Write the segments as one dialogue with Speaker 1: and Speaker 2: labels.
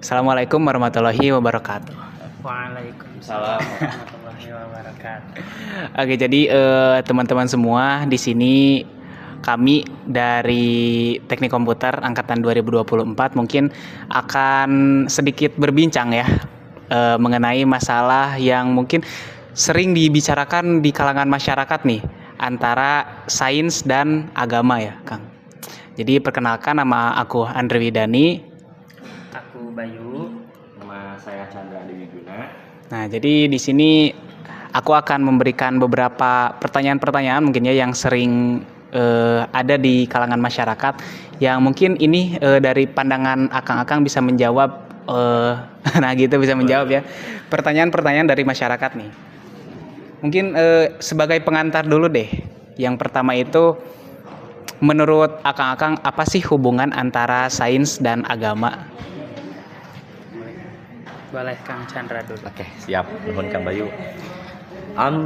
Speaker 1: Assalamualaikum warahmatullahi wabarakatuh.
Speaker 2: Waalaikumsalam warahmatullahi wabarakatuh.
Speaker 1: Oke, jadi teman-teman semua di sini kami dari Teknik Komputer angkatan 2024 mungkin akan sedikit berbincang ya mengenai masalah yang mungkin sering dibicarakan di kalangan masyarakat nih antara sains dan agama ya, Kang. Jadi perkenalkan, nama aku Andre Widani.
Speaker 2: Aku Bayu.
Speaker 3: Nama saya Chandra Dewi Guna.
Speaker 1: Nah, jadi di sini aku akan memberikan beberapa pertanyaan-pertanyaan mungkin ya yang sering ada di kalangan masyarakat yang mungkin ini dari pandangan akang-akang bisa menjawab nah gitu bisa menjawab ya pertanyaan-pertanyaan dari masyarakat nih. Mungkin sebagai pengantar dulu deh. Yang pertama itu, menurut akang-akang apa sih hubungan antara sains dan agama?
Speaker 2: Boleh Kang Chandra dulu.
Speaker 3: Oke, siap. Nuhun Kang Bayu.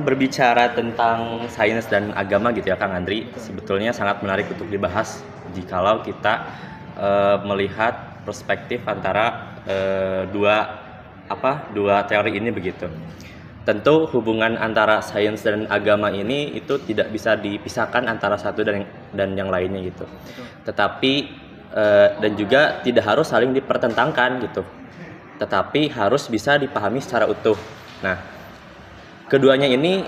Speaker 3: Berbicara tentang sains dan agama gitu ya Kang Andri, sebetulnya sangat menarik untuk dibahas jikalau kita melihat perspektif antara dua teori ini begitu. Tentu hubungan antara sains dan agama ini itu tidak bisa dipisahkan antara satu dan yang lainnya gitu. Tetapi dan juga tidak harus saling dipertentangkan gitu. Tetapi harus bisa dipahami secara utuh. Nah, keduanya ini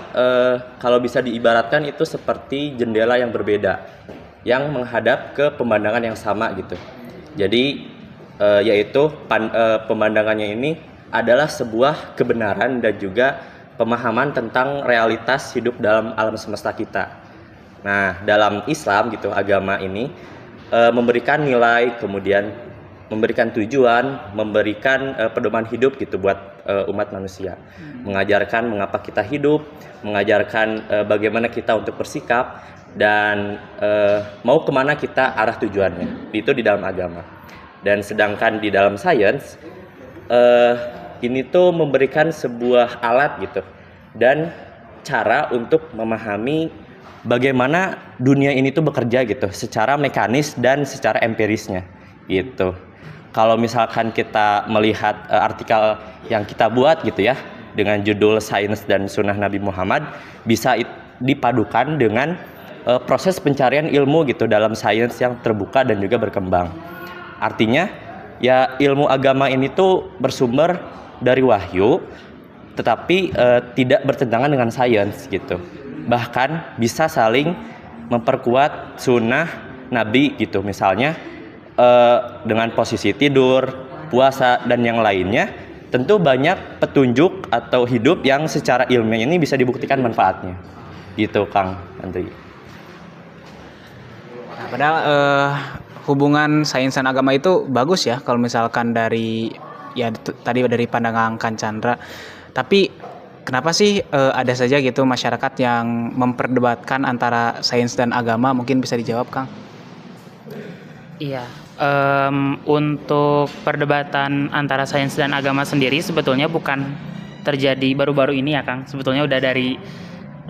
Speaker 3: kalau bisa diibaratkan itu seperti jendela yang berbeda yang menghadap ke pemandangan yang sama gitu. Jadi yaitu pemandangannya ini adalah sebuah kebenaran dan juga pemahaman tentang realitas hidup dalam alam semesta kita. Nah, dalam Islam gitu, agama ini memberikan nilai, kemudian memberikan tujuan, memberikan pedoman hidup gitu buat umat manusia. Mengajarkan mengapa kita hidup, mengajarkan bagaimana kita untuk bersikap dan mau kemana kita arah tujuannya. Itu di dalam agama. Dan sedangkan di dalam sains ini tuh memberikan sebuah alat gitu dan cara untuk memahami bagaimana dunia ini tuh bekerja gitu secara mekanis dan secara empirisnya gitu. Kalau misalkan kita melihat artikel yang kita buat gitu ya dengan judul Sains dan Sunnah Nabi Muhammad, bisa dipadukan dengan proses pencarian ilmu gitu dalam sains yang terbuka dan juga berkembang. Artinya ya ilmu agama ini tuh bersumber dari wahyu, tetapi tidak bertentangan dengan sains gitu. Bahkan bisa saling memperkuat sunnah Nabi gitu. Misalnya dengan posisi tidur, puasa dan yang lainnya, tentu banyak petunjuk atau hidup yang secara ilmiah ini bisa dibuktikan manfaatnya. Gitu Kang Andri.
Speaker 1: Nah, padahal hubungan sains dan agama itu bagus ya kalau misalkan dari tadi dari pandangan Kang Chandra. Tapi kenapa sih ada saja gitu masyarakat yang memperdebatkan antara sains dan agama? Mungkin bisa dijawab, Kang.
Speaker 2: Iya, untuk perdebatan antara sains dan agama sendiri sebetulnya bukan terjadi baru-baru ini ya Kang. Sebetulnya udah dari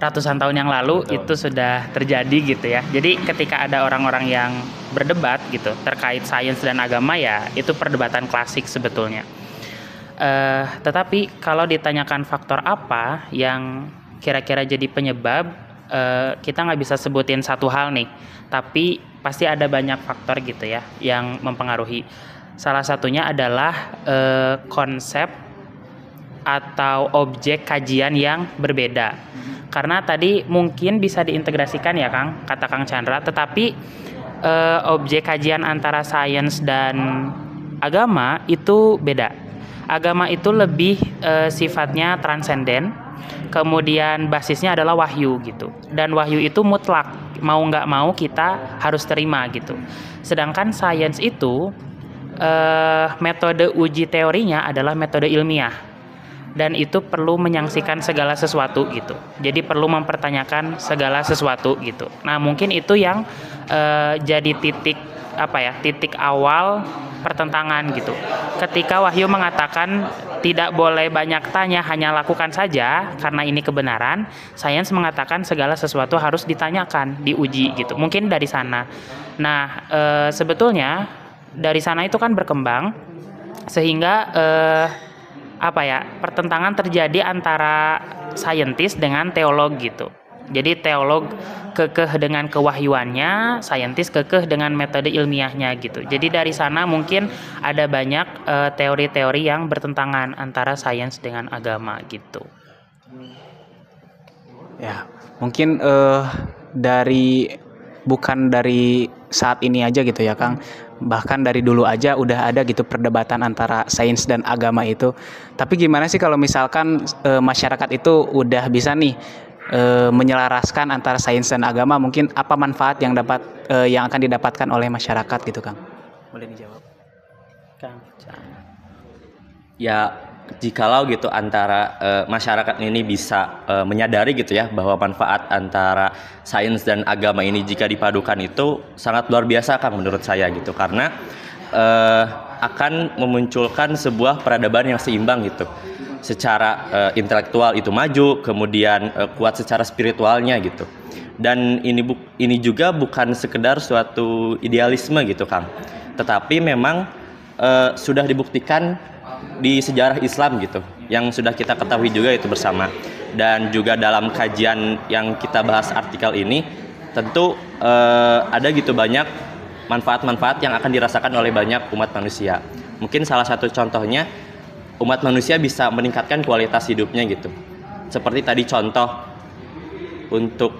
Speaker 2: ratusan tahun yang lalu. Betul. Itu sudah terjadi gitu ya. Jadi ketika ada orang-orang yang berdebat gitu terkait sains dan agama, ya itu perdebatan klasik sebetulnya. Tetapi kalau ditanyakan faktor apa yang kira-kira jadi penyebab, kita nggak bisa sebutin satu hal nih, tapi pasti ada banyak faktor gitu ya yang mempengaruhi. Salah satunya adalah konsep atau objek kajian yang berbeda. Karena tadi mungkin bisa diintegrasikan ya Kang, kata Kang Chandra, tetapi objek kajian antara sains dan agama itu beda. Agama itu lebih sifatnya transenden, kemudian basisnya adalah wahyu gitu. Dan wahyu itu mutlak, mau nggak mau kita harus terima gitu. Sedangkan sains itu metode uji teorinya adalah metode ilmiah. Dan itu perlu menyaksikan segala sesuatu gitu. Jadi perlu mempertanyakan segala sesuatu gitu. Nah, mungkin itu yang jadi titik awal pertentangan gitu. Ketika wahyu mengatakan tidak boleh banyak tanya, hanya lakukan saja karena ini kebenaran, sains mengatakan segala sesuatu harus ditanyakan, diuji gitu. Mungkin dari sana. Nah, sebetulnya dari sana itu kan berkembang sehingga pertentangan terjadi antara saintis dengan teolog gitu. Jadi teolog kekeh dengan kewahyuannya, saintis kekeh dengan metode ilmiahnya gitu. Jadi dari sana mungkin ada banyak teori-teori yang bertentangan antara sains dengan agama gitu.
Speaker 1: Ya, mungkin bukan dari saat ini aja gitu ya Kang, bahkan dari dulu aja udah ada gitu perdebatan antara sains dan agama itu. Tapi gimana sih kalau misalkan masyarakat itu udah bisa nih menyelaraskan antara sains dan agama, mungkin apa manfaat yang akan didapatkan oleh masyarakat gitu Kang? Boleh dijawab.
Speaker 2: Kang.
Speaker 3: Ya, jikalau gitu antara masyarakat ini bisa menyadari gitu ya bahwa manfaat antara sains dan agama ini jika dipadukan itu sangat luar biasa Kang menurut saya gitu, karena akan memunculkan sebuah peradaban yang seimbang gitu. Secara intelektual itu maju, kemudian kuat secara spiritualnya gitu. Dan ini juga bukan sekedar suatu idealisme gitu Kang, tetapi memang sudah dibuktikan di sejarah Islam gitu, yang sudah kita ketahui juga itu bersama. Dan juga dalam kajian yang kita bahas artikel ini, tentu ada gitu banyak manfaat-manfaat yang akan dirasakan oleh banyak umat manusia. Mungkin salah satu contohnya, umat manusia bisa meningkatkan kualitas hidupnya gitu. Seperti tadi contoh untuk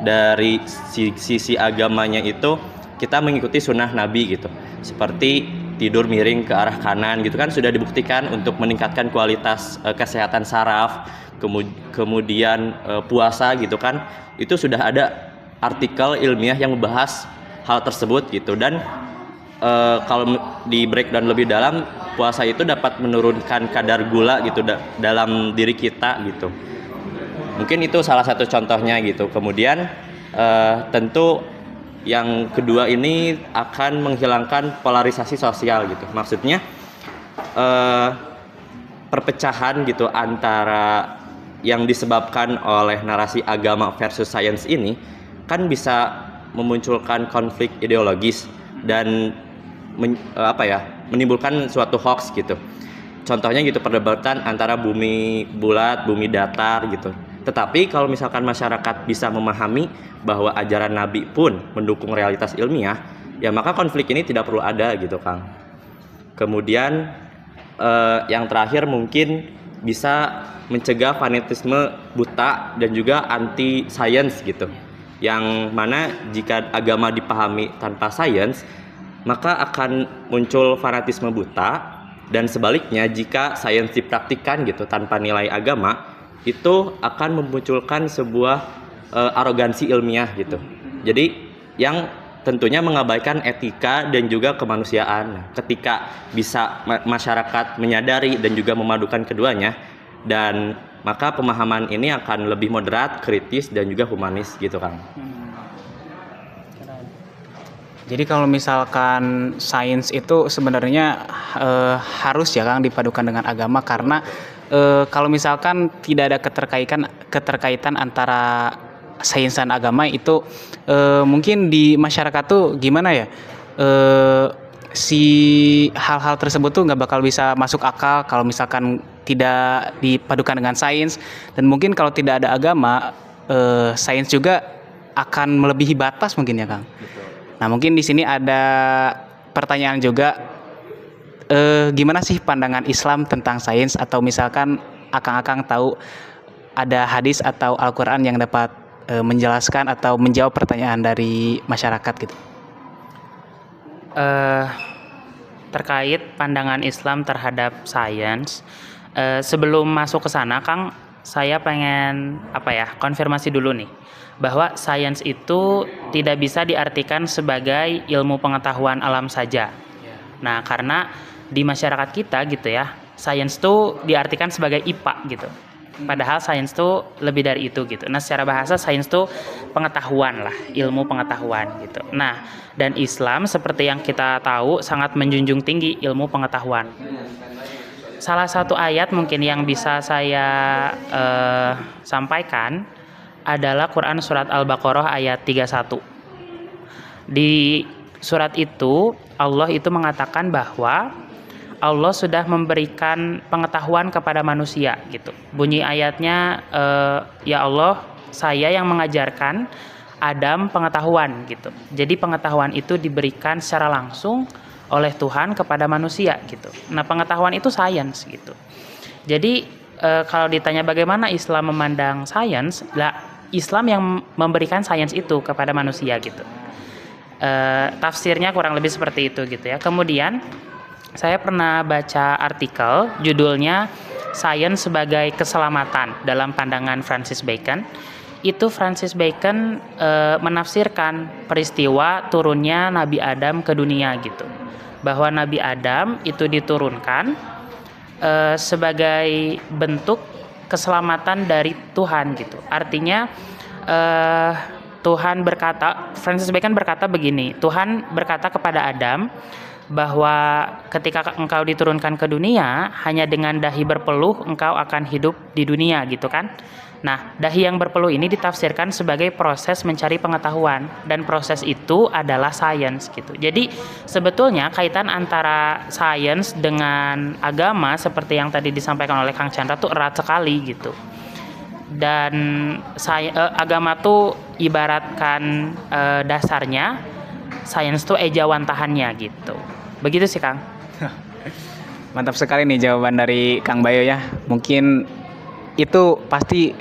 Speaker 3: dari sisi agamanya itu, kita mengikuti sunnah Nabi gitu. Seperti tidur miring ke arah kanan gitu kan, sudah dibuktikan untuk meningkatkan kualitas kesehatan saraf. Kemudian puasa gitu kan, itu sudah ada artikel ilmiah yang membahas hal tersebut gitu. Dan kalau di breakdown lebih dalam, puasa itu dapat menurunkan kadar gula gitu dalam diri kita gitu. Mungkin itu salah satu contohnya gitu. Kemudian tentu yang kedua ini akan menghilangkan polarisasi sosial gitu. Maksudnya perpecahan gitu antara yang disebabkan oleh narasi agama versus sains ini kan bisa memunculkan konflik ideologis dan menimbulkan suatu hoax gitu. Contohnya gitu, perdebatan antara bumi bulat, bumi datar gitu. Tetapi kalau misalkan masyarakat bisa memahami bahwa ajaran Nabi pun mendukung realitas ilmiah, ya maka konflik ini tidak perlu ada gitu Kang. Kemudian yang terakhir mungkin bisa mencegah fanatisme buta dan juga anti sains gitu. Yang mana jika agama dipahami tanpa sains, maka akan muncul fanatisme buta, dan sebaliknya jika sains dipraktikkan gitu tanpa nilai agama, itu akan memunculkan sebuah arogansi ilmiah gitu. Jadi yang tentunya mengabaikan etika dan juga kemanusiaan. Ketika bisa masyarakat menyadari dan juga memadukan keduanya, dan maka pemahaman ini akan lebih moderat, kritis, dan juga humanis gitu Kang.
Speaker 1: Jadi kalau misalkan sains itu sebenarnya harus ya Kang dipadukan dengan agama, karena kalau misalkan tidak ada keterkaitan antara sains dan agama itu mungkin di masyarakat tuh gimana ya, si hal-hal tersebut tuh nggak bakal bisa masuk akal kalau misalkan tidak dipadukan dengan sains. Dan mungkin kalau tidak ada agama, sains juga akan melebihi batas mungkin ya Kang. Nah mungkin di sini ada pertanyaan juga, gimana sih pandangan Islam tentang sains, atau misalkan Akang-akang tahu ada hadis atau Al-Quran yang dapat menjelaskan atau menjawab pertanyaan dari masyarakat gitu.
Speaker 2: Terkait pandangan Islam terhadap sains, sebelum masuk ke sana Kang, saya pengen konfirmasi dulu nih, bahwa sains itu tidak bisa diartikan sebagai ilmu pengetahuan alam saja. Nah, karena di masyarakat kita gitu ya, sains itu diartikan sebagai IPA gitu. Padahal sains itu lebih dari itu gitu. Nah, secara bahasa sains itu pengetahuan lah, ilmu pengetahuan gitu. Nah, dan Islam seperti yang kita tahu sangat menjunjung tinggi ilmu pengetahuan. Salah satu ayat mungkin yang bisa saya sampaikan adalah Quran surat Al-Baqarah ayat 31. Di surat itu Allah itu mengatakan bahwa Allah sudah memberikan pengetahuan kepada manusia gitu. Bunyi ayatnya, ya Allah, saya yang mengajarkan Adam pengetahuan gitu. Jadi pengetahuan itu diberikan secara langsung oleh Tuhan kepada manusia gitu. Nah, pengetahuan itu sains gitu. Jadi kalau ditanya bagaimana Islam memandang sains, Islam yang memberikan sains itu kepada manusia gitu. Tafsirnya kurang lebih seperti itu gitu ya. Kemudian saya pernah baca artikel judulnya Sains sebagai Keselamatan dalam pandangan Francis Bacon. Itu Francis Bacon menafsirkan peristiwa turunnya Nabi Adam ke dunia gitu. Bahwa Nabi Adam itu diturunkan sebagai bentuk keselamatan dari Tuhan gitu. Artinya Tuhan berkata, Francis Bacon berkata begini, Tuhan berkata kepada Adam bahwa ketika engkau diturunkan ke dunia, hanya dengan dahi berpeluh engkau akan hidup di dunia gitu kan. Nah, dahi yang berpeluh ini ditafsirkan sebagai proses mencari pengetahuan, dan proses itu adalah sains gitu. Jadi sebetulnya kaitan antara sains dengan agama seperti yang tadi disampaikan oleh Kang Chandra tuh erat sekali gitu. Dan agama tuh ibaratkan dasarnya, sains tuh ejawantahannya gitu. Begitu sih Kang.
Speaker 1: Mantap sekali nih jawaban dari Kang Bayo ya. Mungkin itu pasti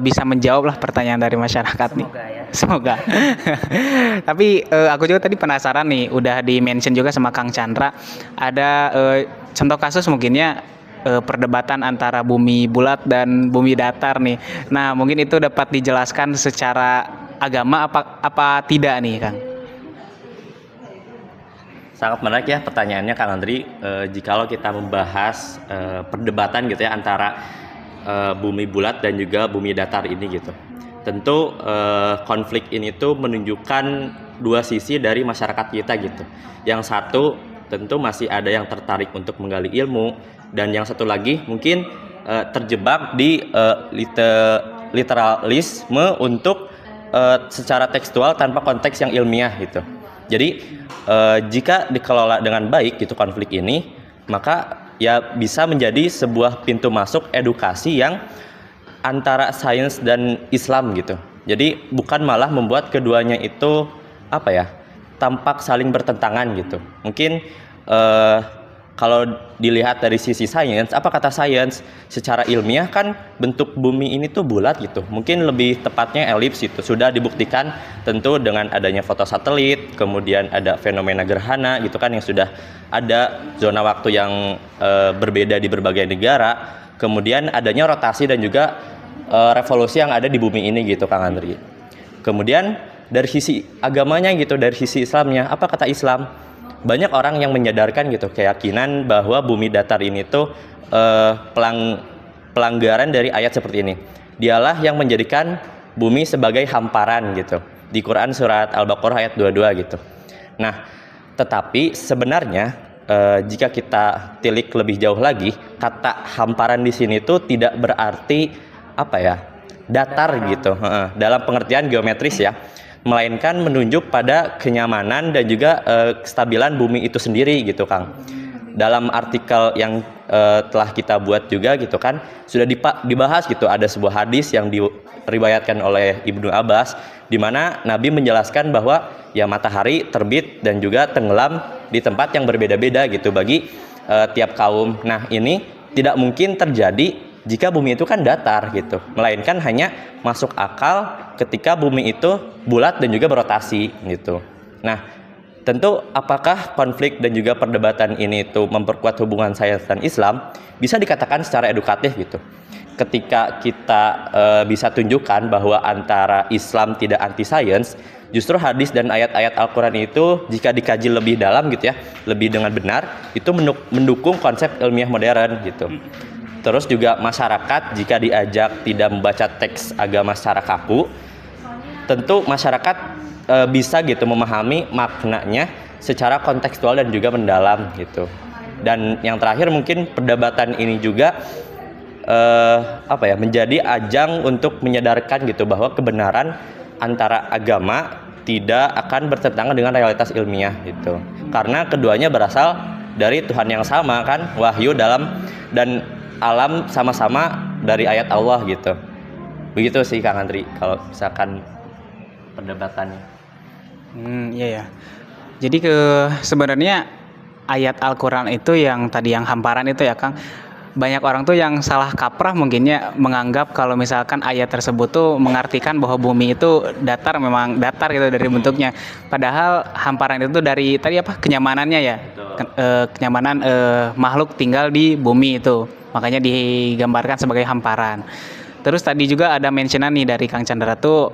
Speaker 1: bisa menjawab lah pertanyaan dari masyarakat nih.
Speaker 2: Semoga ya.
Speaker 1: Semoga. Tapi aku juga tadi penasaran nih, udah di-mention juga sama Kang Chandra, ada contoh kasus mungkinnya perdebatan antara bumi bulat dan bumi datar nih. Nah, mungkin itu dapat dijelaskan secara agama apa tidak nih, Kang?
Speaker 3: Sangat menarik ya pertanyaannya Kang Andri. Jikalau kita membahas perdebatan gitu ya antara bumi bulat dan juga bumi datar ini gitu. Tentu konflik ini tuh menunjukkan dua sisi dari masyarakat kita gitu. Yang satu tentu masih ada yang tertarik untuk menggali ilmu, dan yang satu lagi mungkin terjebak di literalisme untuk secara tekstual tanpa konteks yang ilmiah gitu. Jadi jika dikelola dengan baik gitu konflik ini, maka ya bisa menjadi sebuah pintu masuk edukasi yang antara sains dan Islam gitu. Jadi bukan malah membuat keduanya itu tampak saling bertentangan gitu. Mungkin kalau dilihat dari sisi sains, apa kata sains? Secara ilmiah kan bentuk bumi ini tuh bulat gitu. Mungkin lebih tepatnya elips itu. Sudah dibuktikan tentu dengan adanya foto satelit, kemudian ada fenomena gerhana gitu kan yang sudah ada zona waktu yang berbeda di berbagai negara. Kemudian adanya rotasi dan juga revolusi yang ada di bumi ini gitu Kang Andri. Kemudian dari sisi agamanya gitu, dari sisi Islamnya, apa kata Islam? Banyak orang yang menyadarkan gitu keyakinan bahwa bumi datar ini tuh pelanggaran dari ayat seperti ini. Dialah yang menjadikan bumi sebagai hamparan gitu. Di Quran surat Al-Baqarah ayat 22 gitu. Nah, tetapi sebenarnya jika kita tilik lebih jauh lagi, kata hamparan di sini tuh tidak berarti datar gitu. Dalam pengertian geometris ya. Melainkan menunjuk pada kenyamanan dan juga kestabilan bumi itu sendiri gitu Kang. Dalam artikel yang telah kita buat juga gitu kan, sudah dibahas gitu, ada sebuah hadis yang diriwayatkan oleh Ibnu Abbas di mana Nabi menjelaskan bahwa ya matahari terbit dan juga tenggelam di tempat yang berbeda-beda gitu bagi tiap kaum. Nah, ini tidak mungkin terjadi jika bumi itu kan datar gitu, melainkan hanya masuk akal ketika bumi itu bulat dan juga berotasi gitu. Nah, tentu apakah konflik dan juga perdebatan ini itu memperkuat hubungan sains dan Islam? Bisa dikatakan secara edukatif gitu. Ketika kita bisa tunjukkan bahwa antara Islam tidak anti sains, justru hadis dan ayat-ayat Al-Quran itu jika dikaji lebih dalam gitu ya, lebih dengan benar, itu mendukung konsep ilmiah modern gitu. Terus juga masyarakat jika diajak tidak membaca teks agama secara kaku, tentu masyarakat bisa gitu memahami maknanya secara kontekstual dan juga mendalam gitu. Dan yang terakhir mungkin perdebatan ini juga menjadi ajang untuk menyadarkan gitu bahwa kebenaran antara agama tidak akan bertentangan dengan realitas ilmiah gitu. Karena keduanya berasal dari Tuhan yang sama kan, wahyu dalam dan alam sama-sama dari ayat Allah gitu. Begitu sih Kang Andri kalau misalkan perdebatannya.
Speaker 1: Iya ya. Jadi sebenarnya ayat Al-Quran itu yang tadi yang hamparan itu ya Kang, banyak orang tuh yang salah kaprah mungkinnya menganggap kalau misalkan ayat tersebut tuh mengartikan bahwa bumi itu datar, memang datar gitu dari bentuknya. Padahal hamparan itu dari tadi apa, kenyamanannya ya, kenyamanan makhluk tinggal di bumi itu, makanya digambarkan sebagai hamparan. Terus tadi juga ada mentionan nih dari Kang Chandra tuh,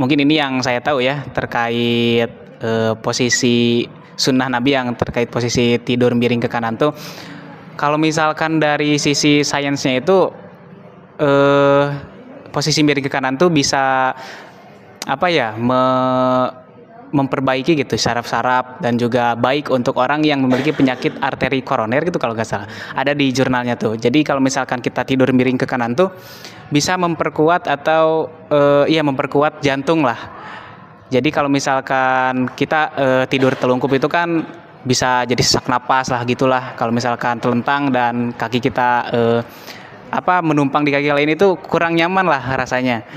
Speaker 1: mungkin ini yang saya tahu ya terkait posisi sunnah Nabi yang terkait posisi tidur miring ke kanan tuh. Kalau misalkan dari sisi sainsnya itu posisi miring ke kanan tuh bisa apa ya, memperbaiki gitu saraf-saraf dan juga baik untuk orang yang memiliki penyakit arteri koroner gitu kalau nggak salah. Ada di jurnalnya tuh. Jadi kalau misalkan kita tidur miring ke kanan tuh bisa memperkuat atau memperkuat jantung lah. Jadi kalau misalkan kita tidur telungkup itu kan bisa jadi sesak napas lah gitulah. Kalau misalkan telentang dan kaki kita menumpang di kaki lain itu kurang nyaman lah rasanya.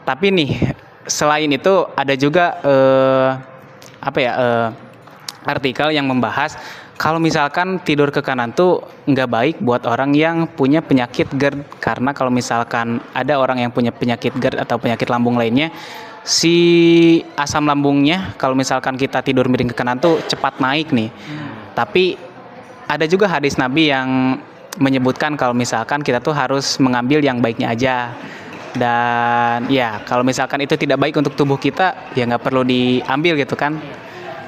Speaker 1: Tapi nih selain itu ada juga artikel yang membahas kalau misalkan tidur ke kanan tuh nggak baik buat orang yang punya penyakit GERD, karena kalau misalkan ada orang yang punya penyakit GERD atau penyakit lambung lainnya, si asam lambungnya kalau misalkan kita tidur miring ke kanan tuh cepat naik nih. Tapi ada juga hadis Nabi yang menyebutkan kalau misalkan kita tuh harus mengambil yang baiknya aja. Dan ya kalau misalkan itu tidak baik untuk tubuh kita ya nggak perlu diambil gitu kan.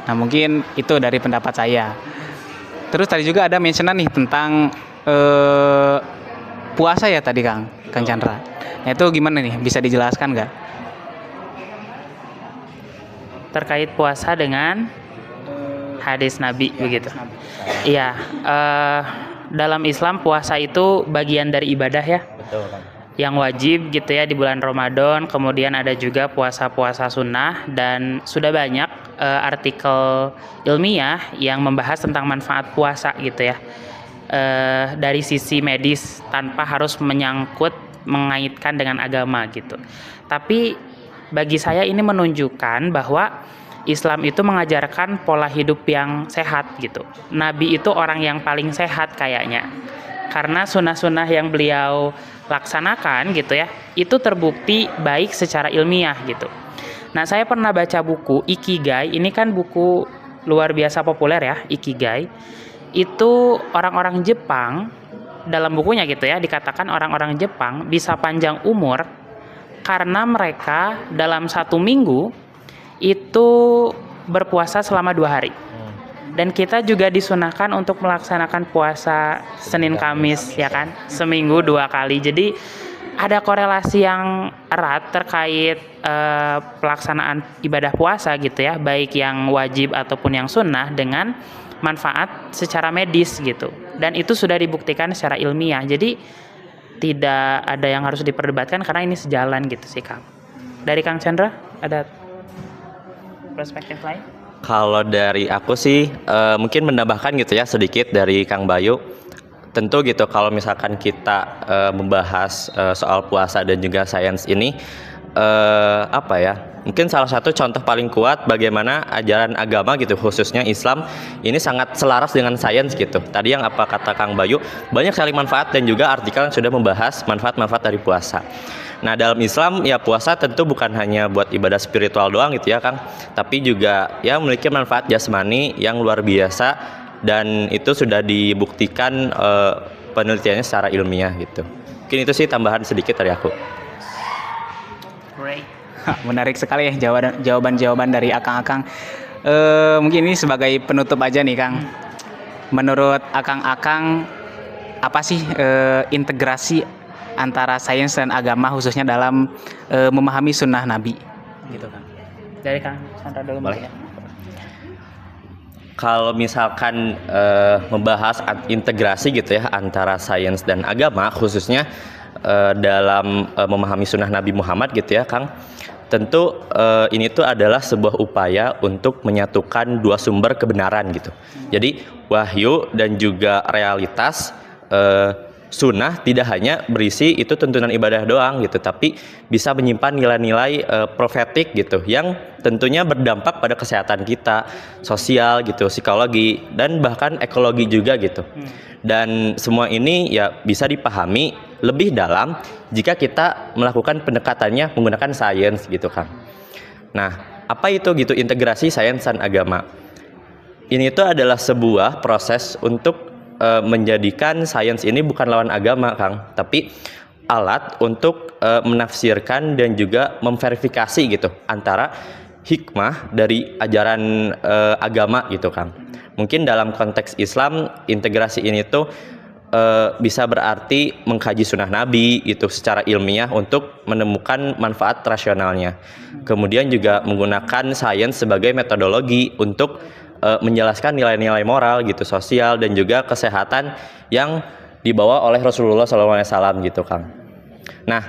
Speaker 1: Nah mungkin itu dari pendapat saya. Terus tadi juga ada mentionan nih tentang puasa ya tadi Kang Chandra. Nah itu gimana nih, bisa dijelaskan nggak?
Speaker 2: Terkait puasa dengan hadis Nabi begitu. Iya, dalam Islam puasa itu bagian dari ibadah ya.
Speaker 3: Betul Kang.
Speaker 2: Yang wajib gitu ya di bulan Ramadan. Kemudian ada juga puasa-puasa sunnah, dan sudah banyak artikel ilmiah yang membahas tentang manfaat puasa gitu ya, dari sisi medis tanpa harus mengaitkan dengan agama gitu. Tapi bagi saya ini menunjukkan bahwa Islam itu mengajarkan pola hidup yang sehat gitu. Nabi itu orang yang paling sehat kayaknya, karena sunnah-sunnah yang beliau laksanakan gitu ya, itu terbukti baik secara ilmiah gitu. Nah, saya pernah baca buku Ikigai, ini kan buku luar biasa populer ya, Ikigai. Itu orang-orang Jepang, dalam bukunya gitu ya, dikatakan orang-orang Jepang bisa panjang umur karena mereka dalam 1 minggu itu berpuasa selama 2 hari. Dan kita juga disunahkan untuk melaksanakan puasa Senin Kamis ya kan, seminggu 2 kali. Jadi ada korelasi yang erat terkait pelaksanaan ibadah puasa gitu ya, baik yang wajib ataupun yang sunnah, dengan manfaat secara medis gitu. Dan itu sudah dibuktikan secara ilmiah. Jadi tidak ada yang harus diperdebatkan karena ini sejalan gitu sih Kang. Dari Kang Chandra ada perspektif lain?
Speaker 3: Kalau dari aku sih mungkin menambahkan gitu ya sedikit dari Kang Bayu. Tentu gitu kalau misalkan kita membahas soal puasa dan juga sains ini mungkin salah satu contoh paling kuat bagaimana ajaran agama gitu, khususnya Islam ini sangat selaras dengan sains gitu. Tadi yang apa kata Kang Bayu, banyak sekali manfaat dan juga artikel yang sudah membahas manfaat-manfaat dari puasa. Nah, dalam Islam ya puasa tentu bukan hanya buat ibadah spiritual doang gitu ya Kang, tapi juga ya memiliki manfaat jasmani yang luar biasa, dan itu sudah dibuktikan penelitiannya secara ilmiah gitu. Mungkin itu sih tambahan sedikit dari aku.
Speaker 2: Great.
Speaker 1: Menarik sekali ya jawaban-jawaban dari Akang-Akang. Mungkin ini sebagai penutup aja nih Kang. Menurut Akang-Akang apa sih integrasi antara sains dan agama khususnya dalam memahami sunnah Nabi gitu Kang?
Speaker 2: Dari Kang Chandra dulu.
Speaker 3: Boleh. Kalau misalkan membahas integrasi gitu ya antara sains dan agama khususnya dalam memahami sunnah Nabi Muhammad gitu ya Kang, tentu ini tuh adalah sebuah upaya untuk menyatukan dua sumber kebenaran gitu. Jadi wahyu dan juga realitas, sunnah tidak hanya berisi itu tuntunan ibadah doang gitu, tapi bisa menyimpan nilai-nilai profetik gitu yang tentunya berdampak pada kesehatan kita, sosial gitu, psikologi dan bahkan ekologi juga gitu. Dan semua ini ya bisa dipahami lebih dalam jika kita melakukan pendekatannya menggunakan sains gitu kan. Nah, apa itu gitu integrasi sains dan agama? Ini itu adalah sebuah proses untuk menjadikan sains ini bukan lawan agama, Kang, tapi alat untuk menafsirkan dan juga memverifikasi gitu antara hikmah dari ajaran agama gitu, Kang. Mungkin dalam konteks Islam integrasi ini tuh bisa berarti mengkaji sunnah Nabi itu secara ilmiah untuk menemukan manfaat rasionalnya. Kemudian juga menggunakan sains sebagai metodologi untuk menjelaskan nilai-nilai moral gitu, sosial dan juga kesehatan yang dibawa oleh Rasulullah SAW gitu, Kang. Nah,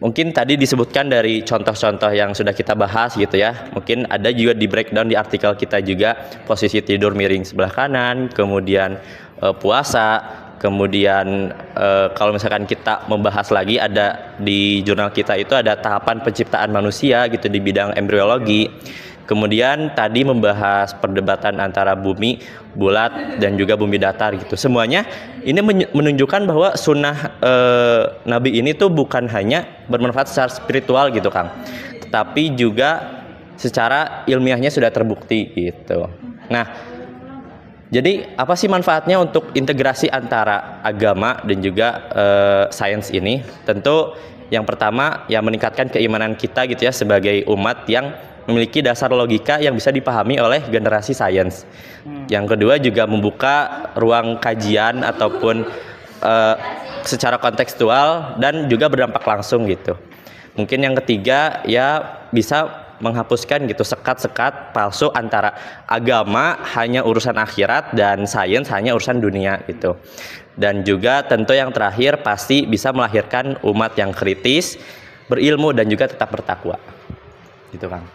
Speaker 3: mungkin tadi disebutkan dari contoh-contoh yang sudah kita bahas gitu ya. Mungkin ada juga di breakdown di artikel kita juga posisi tidur miring sebelah kanan, kemudian puasa, kemudian kalau misalkan kita membahas lagi ada di jurnal kita itu ada tahapan penciptaan manusia gitu di bidang embriologi. Kemudian tadi membahas perdebatan antara bumi bulat dan juga bumi datar gitu. Semuanya ini menunjukkan bahwa sunnah Nabi ini tuh bukan hanya bermanfaat secara spiritual gitu, Kang, tetapi juga secara ilmiahnya sudah terbukti gitu. Nah, jadi apa sih manfaatnya untuk integrasi antara agama dan juga sains ini? Tentu yang pertama ya meningkatkan keimanan kita gitu ya sebagai umat yang memiliki dasar logika yang bisa dipahami oleh generasi sains. Yang kedua juga membuka ruang kajian ataupun secara kontekstual dan juga berdampak langsung gitu. Mungkin yang ketiga ya bisa menghapuskan gitu sekat-sekat palsu antara agama hanya urusan akhirat dan sains hanya urusan dunia gitu. Dan juga tentu yang terakhir pasti bisa melahirkan umat yang kritis, berilmu dan juga tetap bertakwa. Gitu, Kang.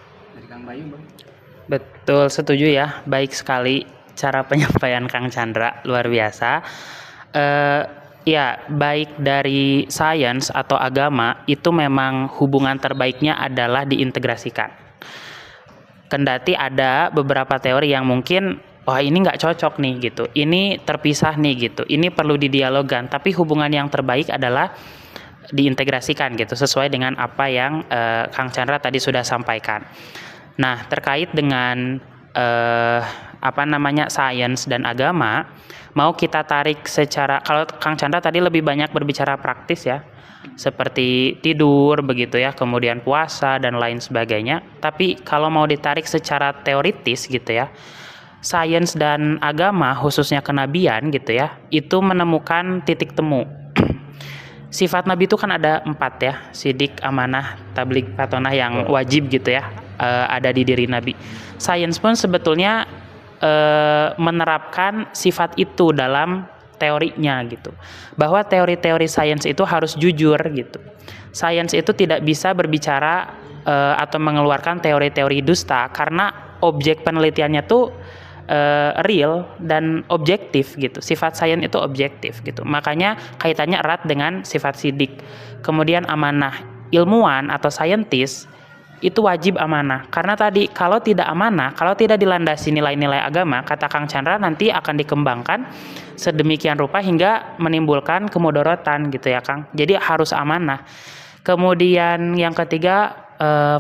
Speaker 2: Betul, setuju ya. Baik sekali cara penyampaian Kang Chandra, luar biasa. Ya, baik dari sains atau agama itu memang hubungan terbaiknya adalah diintegrasikan. Kendati ada beberapa teori yang mungkin wah ini nggak cocok nih gitu, ini terpisah nih gitu, ini perlu didialogkan. Tapi hubungan yang terbaik adalah diintegrasikan gitu, sesuai dengan apa yang Kang Chandra tadi sudah sampaikan. Nah, terkait dengan sains dan agama, mau kita tarik secara, kalau Kang Chandra tadi lebih banyak berbicara praktis ya, seperti tidur begitu ya, kemudian puasa dan lain sebagainya. Tapi kalau mau ditarik secara teoritis gitu ya, sains dan agama khususnya kenabian gitu ya, itu menemukan titik temu. Sifat Nabi itu kan ada 4 ya, sidik, amanah, tabligh, fatonah yang wajib gitu ya, ada di diri Nabi. Sains pun sebetulnya menerapkan sifat itu dalam teorinya gitu, bahwa teori-teori sains itu harus jujur gitu. Sains itu tidak bisa berbicara atau mengeluarkan teori-teori dusta karena objek penelitiannya tuh real dan objektif gitu. Sifat sains itu objektif gitu. Makanya kaitannya erat dengan sifat sidik. Kemudian amanah, ilmuwan atau saintis itu wajib amanah. Karena tadi kalau tidak amanah, kalau tidak dilandasi nilai-nilai agama, kata Kang Chandra nanti akan dikembangkan sedemikian rupa hingga menimbulkan kemudorotan gitu ya, Kang. Jadi harus amanah. Kemudian yang ketiga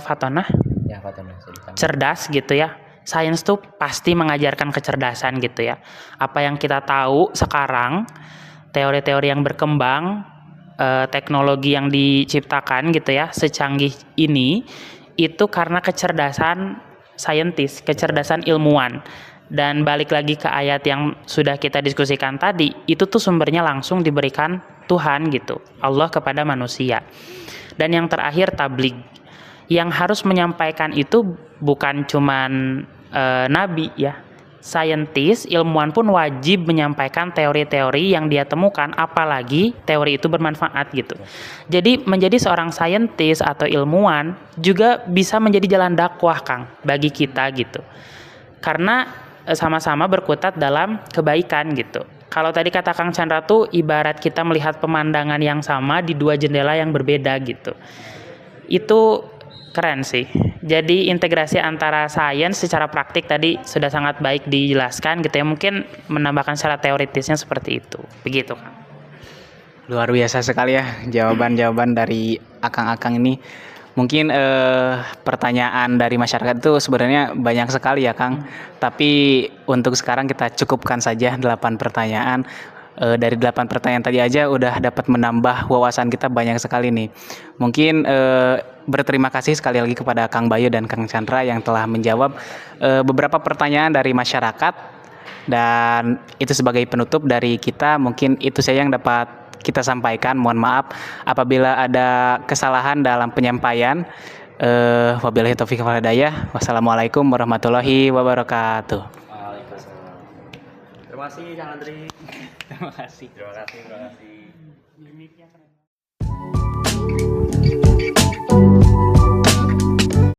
Speaker 2: fatonah.
Speaker 3: Ya, fatonah.
Speaker 2: Cerdas gitu ya. Sains tuh pasti mengajarkan kecerdasan gitu ya. Apa yang kita tahu sekarang, teori-teori yang berkembang, teknologi yang diciptakan gitu ya, secanggih ini, itu karena kecerdasan saintis, kecerdasan ilmuwan. Dan balik lagi ke ayat yang sudah kita diskusikan tadi, itu tuh sumbernya langsung diberikan Tuhan gitu, Allah kepada manusia. Dan yang terakhir tabligh. Yang harus menyampaikan itu bukan cuman nabi ya, saintis, ilmuwan pun wajib menyampaikan teori-teori yang dia temukan, apalagi teori itu bermanfaat gitu. Jadi menjadi seorang saintis atau ilmuwan juga bisa menjadi jalan dakwah, Kang, bagi kita gitu. Karena sama-sama berkutat dalam kebaikan gitu. Kalau tadi kata Kang Chandra tuh ibarat kita melihat pemandangan yang sama di dua jendela yang berbeda gitu. Itu keren sih. Jadi integrasi antara sains secara praktik tadi sudah sangat baik dijelaskan gitu ya. Mungkin menambahkan secara teoritisnya seperti itu. Begitu, Kang.
Speaker 1: Luar biasa sekali ya jawaban-jawaban dari Akang-akang ini. Mungkin pertanyaan dari masyarakat itu sebenarnya banyak sekali ya, Kang. Tapi untuk sekarang kita cukupkan saja 8 pertanyaan. Dari 8 pertanyaan tadi aja udah dapat menambah wawasan kita banyak sekali nih. Mungkin berterima kasih sekali lagi kepada Kang Bayu dan Kang Chandra yang telah menjawab beberapa pertanyaan dari masyarakat. Dan itu sebagai penutup dari kita, mungkin itu saja yang dapat kita sampaikan. Mohon maaf apabila ada kesalahan dalam penyampaian. Wabillahi taufiq wal hidayah. Wassalamualaikum warahmatullahi wabarakatuh.
Speaker 3: Waalaikumsalam. Terima kasih Kang Andri.
Speaker 1: Terima kasih.
Speaker 3: Terima kasih.